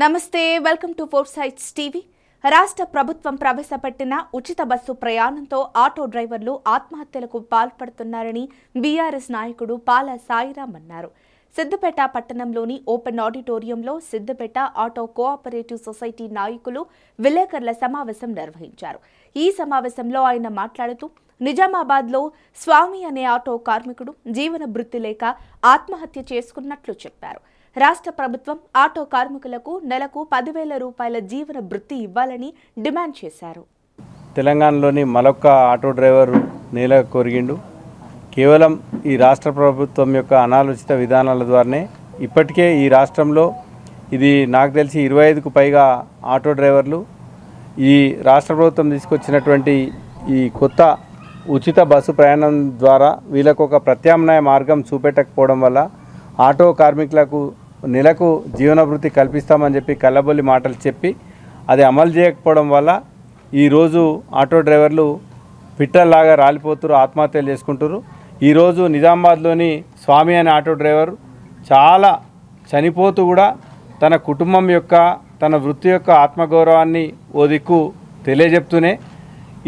నమస్తే, welcome to four sights TV. రాష్ట్ర ప్రభుత్వం ప్రవేశపెట్టిన ఉచిత బస్సు ప్రయాణంతో ఆటో డ్రైవర్లు ఆత్మహత్యలకు పాల్పడుతున్నారని బీఆర్ఎస్ నాయకుడు పాల సాయిరాం అన్నారు. సిద్దిపేట పట్టణంలోని ఓపెన్ ఆడిటోరియంలో సిద్దిపేట ఆటో కోఆపరేటివ్ సొసైటీ నాయకులు విలేకరుల సమావేశం నిర్వహించారు. ఈ సమావేశంలో ఆయన మాట్లాడుతూ నిజామాబాద్లో స్వామి అనే ఆటో కార్మికుడు జీవన భృతి లేక ఆత్మహత్య చేసుకున్నట్లు చెప్పారు. రాష్ట్ర ప్రభుత్వం ఆటో కార్మికులకు నెలకు 10,000 రూపాయల జీవన భృతి ఇవ్వాలని డిమాండ్ చేశారు. తెలంగాణలోని మరొక ఆటో డ్రైవర్ నేల కొరిగిండు. కేవలం ఈ రాష్ట్ర ప్రభుత్వం యొక్క అనాలోచిత విధానాల ద్వారానే ఇప్పటికే ఈ రాష్ట్రంలో ఇది నాకు తెలిసి 25కు పైగా ఆటో డ్రైవర్లు ఈ రాష్ట్ర ప్రభుత్వం తీసుకొచ్చినటువంటి ఈ కొత్త ఉచిత బస్సు ప్రయాణం ద్వారా వీళ్ళకు ఒక ప్రత్యామ్నాయ మార్గం చూపెట్టకపోవడం వల్ల ఆటో కార్మికులకు నెలకు జీవనభృతి కల్పిస్తామని చెప్పి కల్లబొల్లి మాటలు చెప్పి అది అమలు చేయకపోవడం వల్ల ఈరోజు ఆటో డ్రైవర్లు పిట్టల్లాగా రాలిపోతున్నారు, ఆత్మహత్యలు చేసుకుంటారు. ఈరోజు నిజామాబాద్లోని స్వామి అనే ఆటో డ్రైవర్ చాలా చనిపోతూ కూడా తన కుటుంబం యొక్క తన వృత్తి యొక్క ఆత్మగౌరవాన్ని ఓ దిక్కు తెలియజెప్తూనే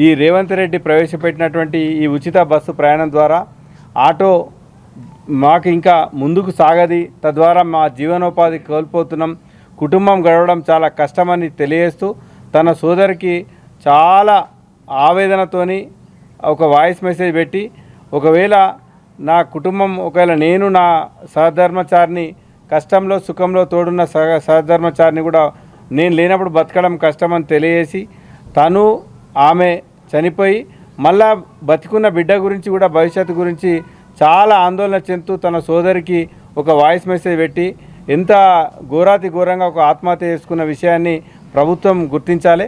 ఈ రేవంత్ రెడ్డి ప్రవేశపెట్టినటువంటి ఈ ఉచిత బస్సు ప్రయాణం ద్వారా ఆటో మాకు ఇంకా ముందుకు సాగది, తద్వారా మా జీవనోపాధి కోల్పోతున్నాం, కుటుంబం గడవడం చాలా కష్టమని తెలియజేస్తూ తన సోదరికి చాలా ఆవేదనతోని ఒక వాయిస్ మెసేజ్ పెట్టి ఒకవేళ నా కుటుంబం ఒకవేళ నేను నా సహధర్మచారిని కష్టంలో సుఖంలో తోడున్న సహధర్మచారిని కూడా నేను లేనప్పుడు బతకడం కష్టమని తెలియజేసి తను ఆమె చనిపోయి మళ్ళా బతికున్న బిడ్డ గురించి కూడా భవిష్యత్తు గురించి చాలా ఆందోళన చెందుతూ తన సోదరికి ఒక వాయిస్ మెసేజ్ పెట్టి ఎంత ఘోరాతి ఘోరంగా ఒక ఆత్మహత్య చేసుకున్న విషయాన్ని ప్రభుత్వం గుర్తించాలి.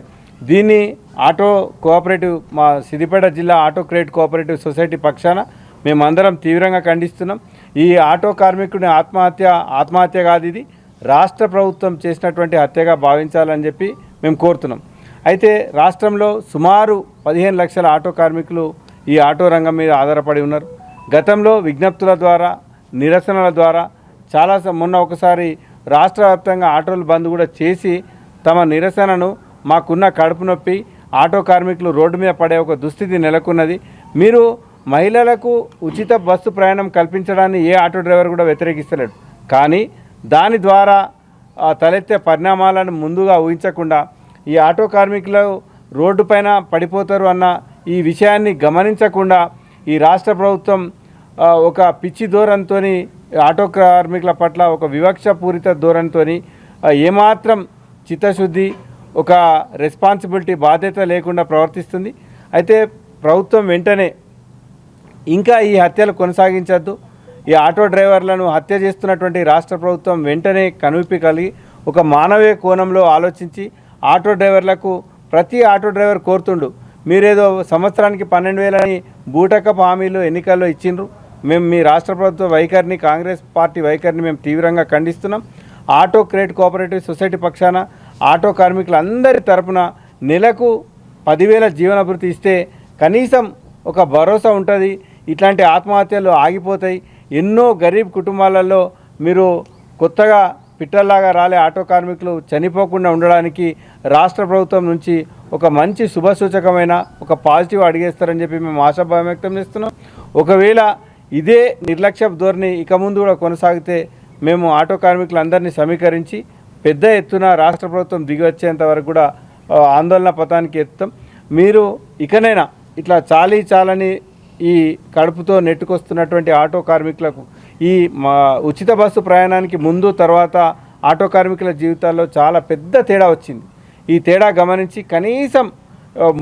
దీన్ని ఆటో కోఆపరేటివ్ మా సిద్దిపేట జిల్లా ఆటో క్రెడిట్ కోఆపరేటివ్ సొసైటీ పక్షాన మేమందరం తీవ్రంగా ఖండిస్తున్నాం. ఈ ఆటో కార్మికుడి ఆత్మహత్య కాదు, ఇది రాష్ట్ర ప్రభుత్వం చేసినటువంటి హత్యగా భావించాలని చెప్పి మేము కోరుతున్నాం. అయితే రాష్ట్రంలో సుమారు 15 లక్షల ఆటో కార్మికులు ఈ ఆటో రంగం మీద ఆధారపడి ఉన్నారు. గతంలో విజ్ఞప్తుల ద్వారా నిరసనల ద్వారా చాలా మొన్న ఒకసారి రాష్ట్ర వ్యాప్తంగా ఆటోలు బంద్ కూడా చేసి తమ నిరసనను మాకున్న కడుపు నొప్పి ఆటో కార్మికులు రోడ్డు మీద పడే ఒక దుస్థితి నెలకొన్నది. మీరు మహిళలకు ఉచిత బస్సు ప్రయాణం కల్పించడాన్ని ఏ ఆటో డ్రైవర్ కూడా వ్యతిరేకిస్తలేడు. కానీ దాని ద్వారా తలెత్తే పరిణామాలను ముందుగా ఊహించకుండా ఈ ఆటో కార్మికులు రోడ్డు పైన పడిపోతారు అన్న ఈ విషయాన్ని గమనించకుండా ఈ రాష్ట్ర ప్రభుత్వం ఒక పిచ్చి ధోరణితో ఆటో కార్మికుల పట్ల ఒక వివక్షపూరిత ధోరణితో ఏమాత్రం చిత్తశుద్ధి ఒక రెస్పాన్సిబిలిటీ బాధ్యత లేకుండా ప్రవర్తిస్తుంది. అయితే ప్రభుత్వం వెంటనే ఇంకా ఈ హత్యలు కొనసాగించద్దు, ఈ ఆటో డ్రైవర్లను హత్య చేస్తున్నటువంటి రాష్ట్ర ప్రభుత్వం వెంటనే కనువిప్పి కలిగి ఒక మానవీయ కోణంలో ఆలోచించి ఆటో డ్రైవర్లకు ప్రతి ఆటో డ్రైవర్ కోరుతుండు, మీరేదో సంవత్సరానికి 12,000 అని బూటకపు హామీలు ఎన్నికల్లో ఇచ్చిండ్రు. మేము మీ రాష్ట్ర ప్రభుత్వ వైఖరిని కాంగ్రెస్ పార్టీ వైఖరిని మేము తీవ్రంగా ఖండిస్తున్నాం. ఆటో క్రెడిట్ కోఆపరేటివ్ సొసైటీ పక్షాన ఆటో కార్మికులందరి తరపున నెలకు 10,000 జీవనభృతి ఇస్తే కనీసం ఒక భరోసా ఉంటుంది, ఇట్లాంటి ఆత్మహత్యలు ఆగిపోతాయి. ఎన్నో గరీబ్ కుటుంబాలలో మీరు కొత్తగా పిట్టల్లాగా రాలే ఆటో కార్మికులు చనిపోకుండా ఉండడానికి రాష్ట్ర ప్రభుత్వం నుంచి ఒక మంచి శుభసూచకమైన ఒక పాజిటివ్ అడిగేస్తారని చెప్పి మేము ఆశాభావం వ్యక్తం చేస్తున్నాం. ఒకవేళ ఇదే నిర్లక్ష్య ధోరణి ఇక ముందు కూడా కొనసాగితే మేము ఆటో కార్మికులందరినీ సమీకరించి పెద్ద ఎత్తున రాష్ట్ర ప్రభుత్వం దిగి వచ్చేంత వరకు కూడా ఆందోళన పథానికి ఎత్తాం. మీరు ఇకనైనా ఇట్లా చాలని ఈ కడుపుతో నెట్టుకొస్తున్నటువంటి ఆటో కార్మికులకు ఈ ఉచిత బస్సు ప్రయాణానికి ముందు తర్వాత ఆటో కార్మికుల జీవితాల్లో చాలా పెద్ద తేడా వచ్చింది. ఈ తేడా గమనించి కనీసం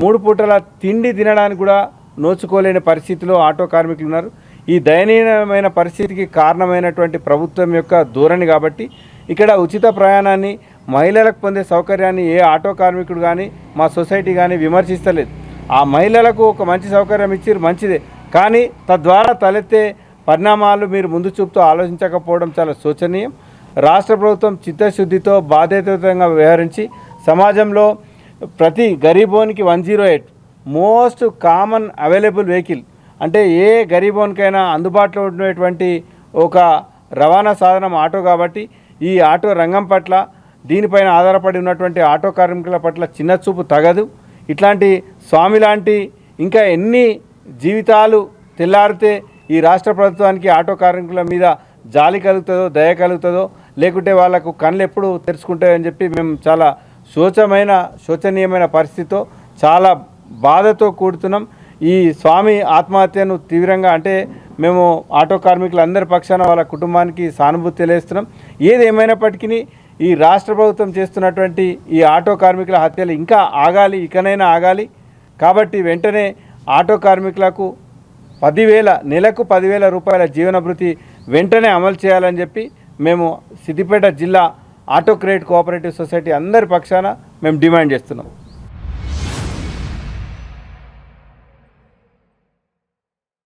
3 పూటల తిండి తినడానికి కూడా నోచుకోలేని పరిస్థితిలో ఆటో కార్మికులు ఉన్నారు. ఈ దయనీయమైన పరిస్థితికి కారణమైనటువంటి ప్రభుత్వం యొక్క ధోరణి కాబట్టి ఇక్కడ ఉచిత ప్రయాణాన్ని మహిళలకు పొందే సౌకర్యాన్ని ఏ ఆటో కార్మికుడు కానీ మా సొసైటీ కానీ విమర్శిస్తలేదు. ఆ మహిళలకు ఒక మంచి సౌకర్యం ఇచ్చారు, మంచిదే. కానీ తద్వారా తలెత్తే పరిణామాలు మీరు ముందు చూపుతూ ఆలోచించకపోవడం చాలా శోచనీయం. రాష్ట్ర ప్రభుత్వం చిత్తశుద్ధితో బాధ్యతాయుతంగా వ్యవహరించి సమాజంలో ప్రతి గరీబోనికి 108 మోస్ట్ కామన్ అవైలబుల్ వెహికల్ అంటే ఏ గరీబోనికైనా అందుబాటులో ఉన్నటువంటి ఒక రవాణా సాధనం ఆటో కాబట్టి ఈ ఆటో రంగం పట్ల దీనిపైన ఆధారపడి ఉన్నటువంటి ఆటో కార్మికుల పట్ల చిన్న చూపు తగదు. ఇట్లాంటి స్వామి లాంటి ఇంకా ఎన్ని జీవితాలు తెల్లారితే ఈ రాష్ట్ర ప్రభుత్వానికి ఆటో కార్మికుల మీద జాలి కలుగుతుందో, దయ కలుగుతుందో, లేకుంటే వాళ్ళకు కళ్ళు ఎప్పుడు తెరుచుకుంటాయని చెప్పి మేము చాలా శోచనీయమైన పరిస్థితితో చాలా బాధతో కూడుతున్నాం. ఈ స్వామి ఆత్మహత్యను తీవ్రంగా అంటే మేము ఆటో కార్మికులందరి పక్షాన వాళ్ళ కుటుంబానికి సానుభూతి తెలియజేస్తున్నాం. ఏది ఏమైనప్పటికీ ఈ రాష్ట్ర ప్రభుత్వం చేస్తున్నటువంటి ఈ ఆటో కార్మికుల హత్యలు ఇంకా ఆగాలి, ఇకనైనా ఆగాలి. కాబట్టి వెంటనే ఆటో కార్మికులకు నెలకు 10,000 రూపాయల జీవనభృతి వెంటనే అమలు చేయాలని చెప్పి మేము సిద్దిపేట జిల్లా ఆటో క్రెడిట్ కోఆపరేటివ్ సొసైటీ అందరి పక్షాన మేము డిమాండ్ చేస్తున్నాం.